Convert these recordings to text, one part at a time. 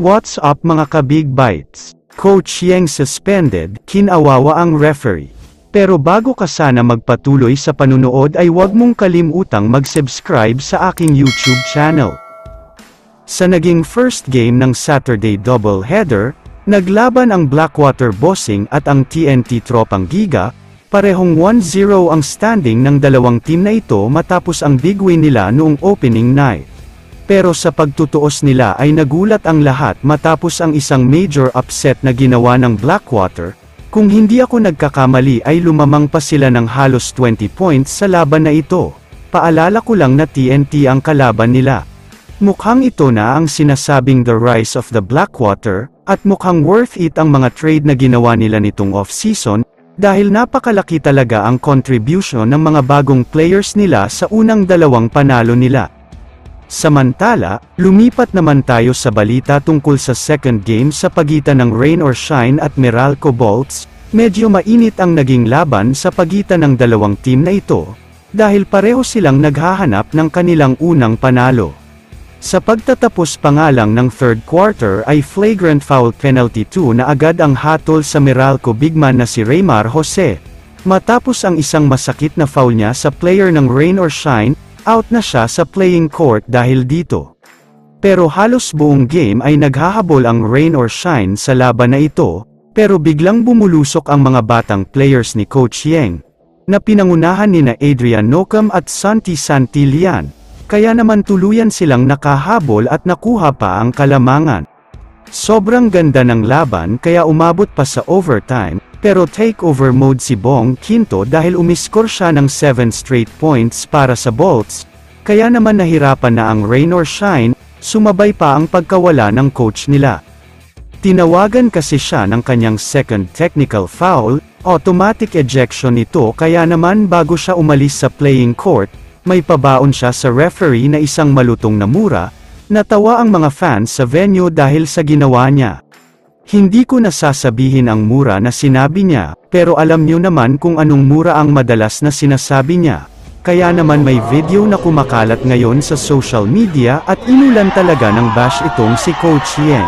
What's up mga ka-Big Bites? Coach Yang suspended, kinawawa ang referee. Pero bago ka sana magpatuloy sa panunood ay huwag mong kalimutang mag-subscribe sa aking YouTube channel. Sa naging first game ng Saturday doubleheader, naglaban ang Blackwater Bossing at ang TNT Tropang Giga, parehong 1-0 ang standing ng dalawang team na ito matapos ang big win nila noong opening night. Pero sa pagtutuos nila ay nagulat ang lahat matapos ang isang major upset na ginawa ng Blackwater. Kung hindi ako nagkakamali ay lumamang pa sila ng halos 20 points sa laban na ito. Paalala ko lang na TNT ang kalaban nila. Mukhang ito na ang sinasabing the rise of the Blackwater, at mukhang worth it ang mga trade na ginawa nila nitong off-season, dahil napakalaki talaga ang contribution ng mga bagong players nila sa unang dalawang panalo nila. Samantala, lumipat naman tayo sa balita tungkol sa second game sa pagitan ng Rain or Shine at Meralco Bolts. Medyo mainit ang naging laban sa pagitan ng dalawang team na ito, dahil pareho silang naghahanap ng kanilang unang panalo. Sa pagtatapos pa nga lang ng third quarter ay flagrant foul penalty 2 na agad ang hatol sa Meralco bigman na si Raymar Jose. Matapos ang isang masakit na foul niya sa player ng Rain or Shine, out na siya sa playing court dahil dito. Pero halos buong game ay naghahabol ang Rain or Shine sa laban na ito, pero biglang bumulusok ang mga batang players ni Coach Yang, na pinangunahan nina Adrian Nocam at Santi Santillan, kaya naman tuluyan silang nakahabol at nakuha pa ang kalamangan. Sobrang ganda ng laban kaya umabot pa sa overtime, pero takeover mode si Bong Quinto dahil umiskor siya ng 7 straight points para sa Bolts, kaya naman nahirapan na ang Rain or Shine, sumabay pa ang pagkawala ng coach nila. Tinawagan kasi siya ng kanyang second technical foul, automatic ejection ito kaya naman bago siya umalis sa playing court, may pabaon siya sa referee na isang malutong na mura. Natawa ang mga fans sa venue dahil sa ginawa niya. Hindi ko nasasabihin ang mura na sinabi niya, pero alam niyo naman kung anong mura ang madalas na sinasabi niya. Kaya naman may video na kumakalat ngayon sa social media at inulan talaga ng bash itong si Coach Yang.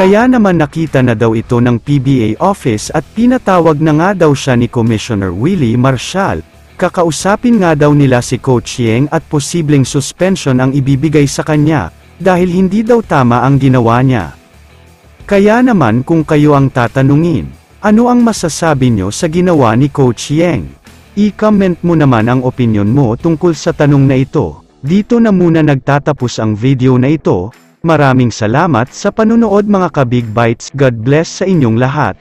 Kaya naman nakita na daw ito ng PBA office at pinatawag na nga daw siya ni Commissioner Willie Marshall. Kakausapin nga daw nila si Coach Yang at posibleng suspension ang ibibigay sa kanya, dahil hindi daw tama ang ginawa niya. Kaya naman kung kayo ang tatanungin, ano ang masasabi nyo sa ginawa ni Coach Yang? I-comment mo naman ang opinion mo tungkol sa tanong na ito. Dito na muna nagtatapos ang video na ito. Maraming salamat sa panunood mga ka-Big Bites. God bless sa inyong lahat.